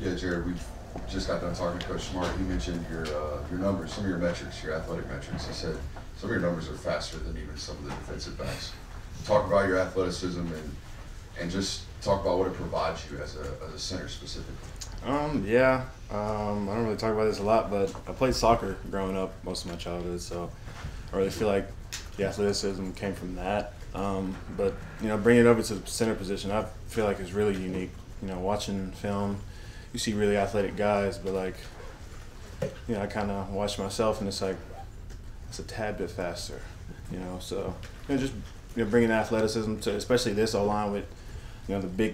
Yeah, Jared, we just got done talking to Coach Smart. He mentioned your numbers, some of your metrics, your athletic metrics. He said some of your numbers are faster than even some of the defensive backs. Talk about your athleticism and just talk about what it provides you as a center specifically. Yeah. I don't really talk about this a lot, but I played soccer growing up most of my childhood, so I really feel like the athleticism came from that. But, bringing it over to the center position, I feel like it's really unique. Watching film, you see really athletic guys, but, I kind of watch myself, and it's like it's a tad bit faster, So, just bringing athleticism to especially this O-line with, the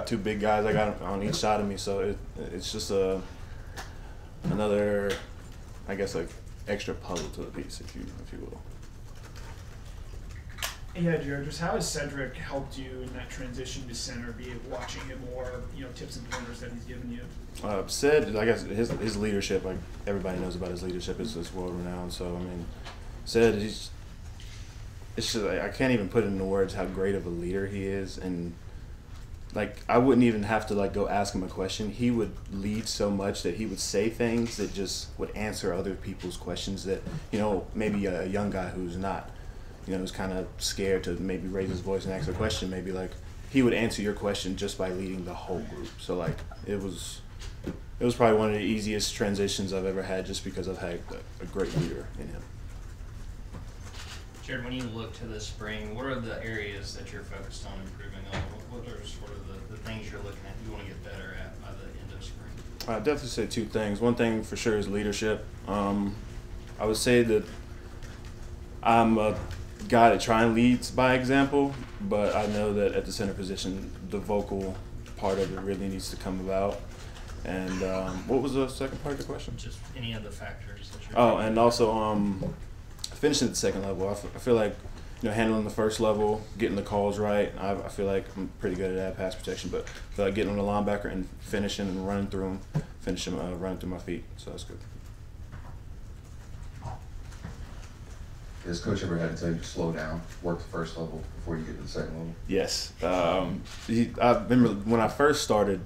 two big guys I got on each side of me. So it's just another, I guess, like extra puzzle to the piece, if you will. Yeah, Jared, just how has Sedrick helped you in that transition to center, be it watching him or, tips and pointers that he's given you? Sid, I guess his leadership, like everybody knows about his leadership, is world renowned. So, Sid, it's just, I can't even put into words how great of a leader he is. And, I wouldn't even have to, go ask him a question. He would lead so much that he would say things that just would answer other people's questions that, maybe a young guy who's not, who's kind of scared to maybe raise his voice and ask a question, maybe, he would answer your question just by leading the whole group. So, it was probably one of the easiest transitions I've ever had, just because I've had a great leader in him. Jared, when you look to this spring, what are the areas that you're focused on improving on? What are sort of the things you're looking at you want to get better at by the end of spring? I'd definitely say two things. One thing for sure is leadership. I would say that I'm a guy that tries and leads by example, but I know that at the center position, the vocal part of it really needs to come about. And what was the second part of the question? Just any of the factors that you're Oh, and also finishing at the second level. I feel like, handling the first level, getting the calls right. I feel like I'm pretty good at that, pass protection, but I feel like getting on the linebacker and finishing and running through him, running through my feet. So that's good. Has Coach ever had to tell you to slow down, work the first level before you get to the second level? Yes. I remember when I first started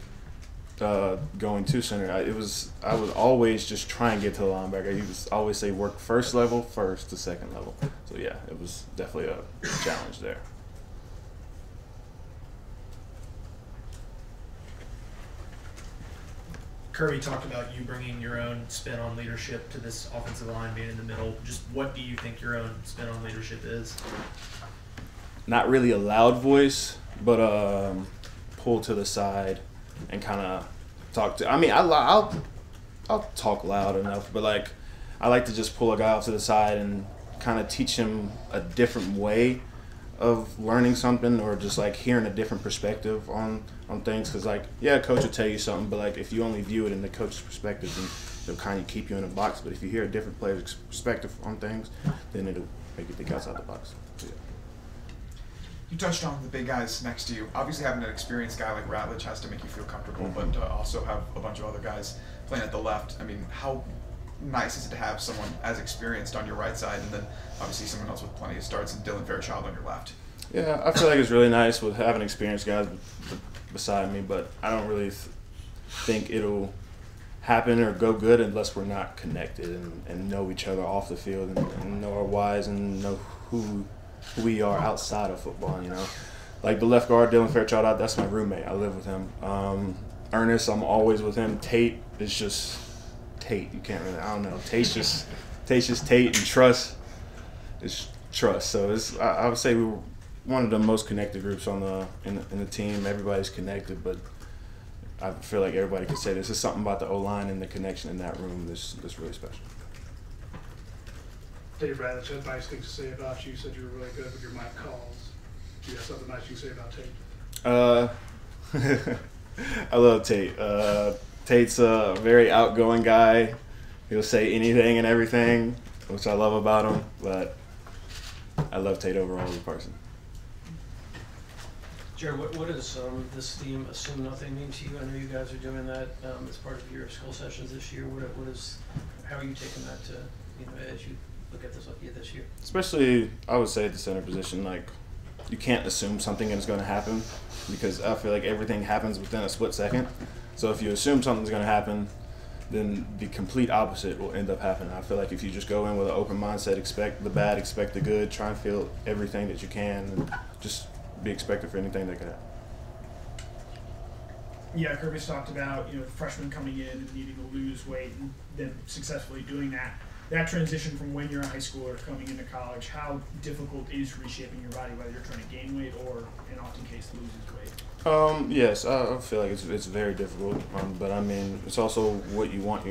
going to center, I was always just trying to get to the linebacker. He would always say work first level first to second level. So yeah, it was definitely a challenge there. Kirby talked about you bringing your own spin on leadership to this offensive line, being in the middle. Just what do you think your own spin on leadership is? Not really a loud voice, but pull to the side and kind of talk to. I'll talk loud enough, but I like to just pull a guy off to the side and kind of teach him a different way of learning something, or just hearing a different perspective on things. Because coach will tell you something, but if you only view it in the coach's perspective, then it'll kind of keep you in a box. But if you hear a different player's perspective on things, then it'll make you think outside the box. So, yeah. You touched on the big guys next to you. Obviously, having an experienced guy like Ratledge has to make you feel comfortable, but also have a bunch of other guys playing at the left. How nice is it to have someone as experienced on your right side, and then obviously someone else with plenty of starts, and Dylan Fairchild on your left? Yeah, I feel like it's really nice with having experienced guys beside me, but I don't really think it'll happen or go good unless we're not connected and know each other off the field and know our whys and know who we are outside of football, Like the left guard, Dylan Fairchild, that's my roommate. I live with him. Ernest, I'm always with him. Tate is just Tate. You can't really, I don't know. Tate's just Tate, and trust is trust. So I would say we were one of the most connected groups in the team. Everybody's connected, but I feel like everybody could say this is something about the O-line and the connection in that room that's really special. Dave Ratledge had nice things to say about you. You said you were really good with your mic calls. Do you have something nice you can say about Tate? I love Tate. Tate's a very outgoing guy. He'll say anything and everything, which I love about him, but I love Tate overall as a person. Jared, what does this theme, Assume Nothing, mean to you? I know you guys are doing that as part of your school sessions this year. How are you taking that to, as you look at this year? Especially, I would say at the center position, you can't assume something is going to happen, because I feel like everything happens within a split second. So if you assume something's going to happen, then the complete opposite will end up happening. I feel like if you just go in with an open mindset, expect the bad, expect the good, try and feel everything that you can, and just be expected for anything that could happen. Yeah, Kirby's talked about, freshmen coming in and needing to lose weight and then successfully doing that. That transition from when you're in high school or coming into college, how difficult is reshaping your body, whether you're trying to gain weight or, in often case, lose weight? Yes, I feel like it's very difficult, but I mean, it's also what you want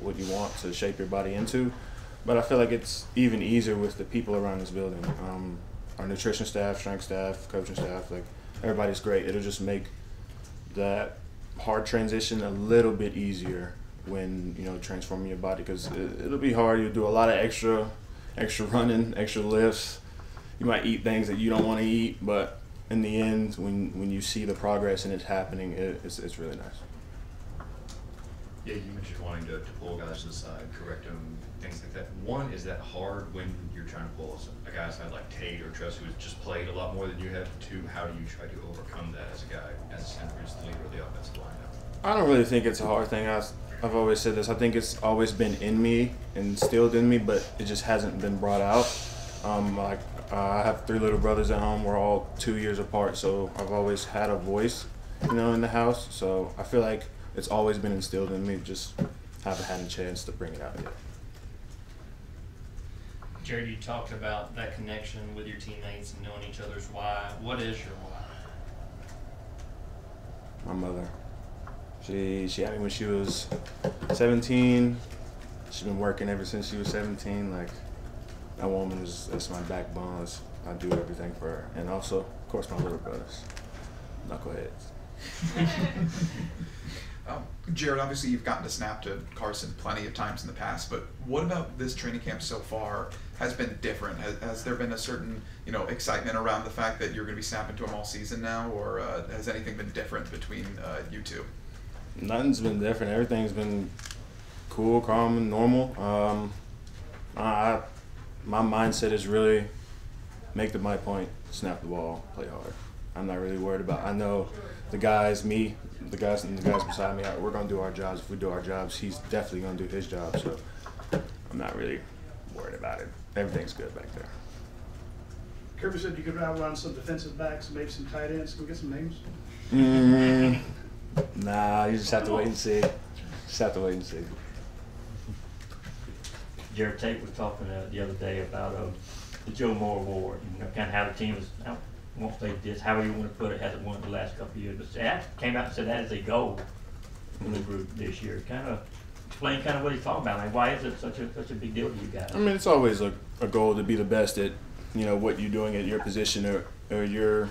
what you want to shape your body into. But I feel like it's even easier with the people around this building. Our nutrition staff, strength staff, coaching staff, like everybody's great. It'll just make that hard transition a little bit easier when transforming your body, because it'll be hard. You'll do a lot of extra running, extra lifts. You might eat things that you don't want to eat, but in the end, when you see the progress and it's happening, it's really nice. Yeah, you mentioned wanting to pull guys to the side, correct them, things like that. One, is that hard when you're trying to pull a guy aside like Tate or Tress, who's just played a lot more than you have? Two, how do you try to overcome that as a guy, as a center, as the leader of the offensive line now? I don't really think it's a hard thing. I've always said this. I think it's always been in me and instilled in me, but it just hasn't been brought out. I have 3 little brothers at home. We're all 2 years apart, so I've always had a voice, in the house. So I feel like it's always been instilled in me. Just haven't had a chance to bring it out yet. Jared, you talked about that connection with your teammates and knowing each other's why. What is your why? My mother. She had me when she was 17. She's been working ever since she was 17. Like, that woman that's my backbone. I do everything for her. And also, of course, my little brothers. Knuckleheads. Jared, obviously you've gotten to snap to Carson plenty of times in the past, but what about this training camp so far has been different? Has there been a certain, excitement around the fact that you're going to be snapping to him all season now, or has anything been different between you two? Nothing's been different. Everything's been cool, calm, and normal. My mindset is really make my point, snap the ball, play hard. I'm not really worried about. I know the guys, the guys beside me, we're gonna do our jobs. If we do our jobs, he's definitely gonna do his job. So I'm not really worried about it. Everything's good back there. Kirby said you could outrun some defensive backs, maybe some tight ends. Can we get some names? Nah, you just have to wait and see. Jared Tate was talking the other day about the Joe Moore Award, kind of how the team was, I won't say this, however you want to put it, hasn't won the last couple of years, but that came out and said that is a goal for the group this year. Kind of explain what he's talking about. Like, why is it such a big deal to you guys? I mean, it's always a goal to be the best at, what you're doing at your position or your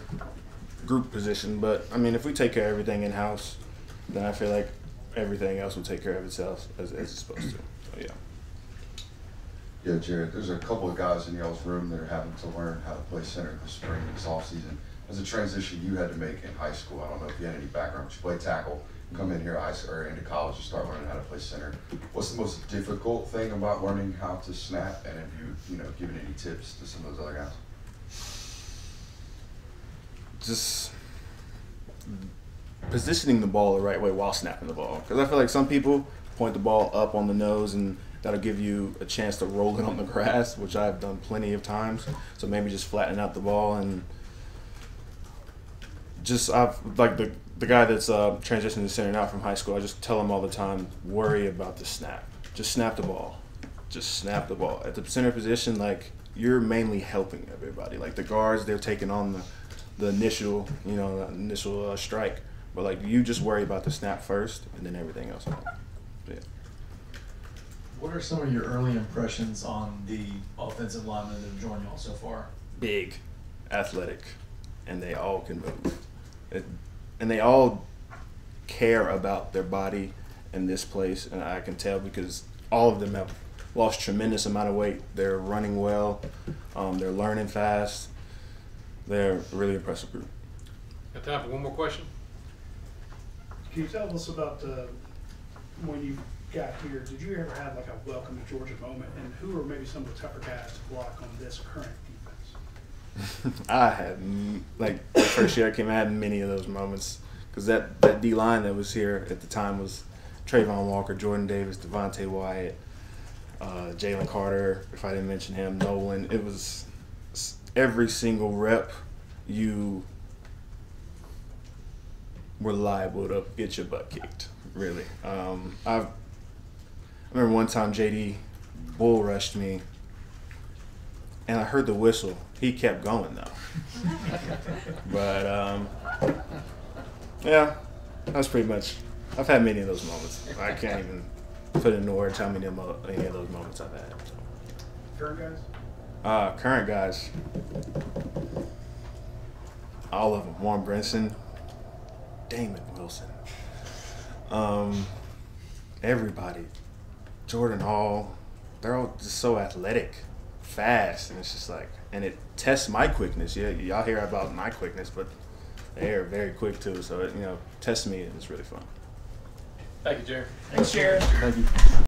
group position. But, I mean, if we take care of everything in-house, then I feel like everything else will take care of itself as it's supposed to. So, yeah. Yeah, Jared, there's a couple of guys in y'all's room that are having to learn how to play center this spring and this offseason. As a transition you had to make in high school, I don't know if you had any background, but you played tackle, come in here or into college and start learning how to play center. What's the most difficult thing about learning how to snap, and have you given any tips to some of those other guys? Just positioning the ball the right way while snapping the ball. Because I feel like some people point the ball up on the nose and that'll give you a chance to roll it on the grass, which I've done plenty of times. So maybe just flatten out the ball and I've like the guy that's transitioning to center now from high school, I just tell him all the time, worry about the snap. Just snap the ball. Just snap the ball. At the center position, like, you're mainly helping everybody. Like, the guards, they're taking on the initial, strike. But, like, you just worry about the snap first and then everything else. Yeah. What are some of your early impressions on the offensive linemen that have joined y'all so far? Big, athletic, and they all can move. And they all care about their body in this place, and I can tell because all of them have lost tremendous amount of weight. They're running well. They're learning fast. They're a really impressive group. Got time for one more question? Can you tell us about when you got here, did you ever have like a welcome to Georgia moment, and who are maybe some of the tougher guys to block on this current defense? I had, like, the first year I came, I had many of those moments because that D line that was here at the time was Trayvon Walker, Jordan Davis, Devontae Wyatt, Jalen Carter, if I didn't mention him, Nolan. It was every single rep you were liable to get your butt kicked, really. I remember one time JD bull rushed me, and I heard the whistle. He kept going, though. But, yeah, that's pretty much – I've had many of those moments. I can't even put into words how many of those moments I've had. So. Current guys? Current guys. All of them. Warren Brinson, Damon Wilson. Everybody. Jordan Hall. They're all just so athletic, fast, and it's just like, and it tests my quickness. Yeah, y'all hear about my quickness, but they're very quick too. So it, tests me, and it's really fun. Thank you, Jared. Thanks, Jared. Thank you.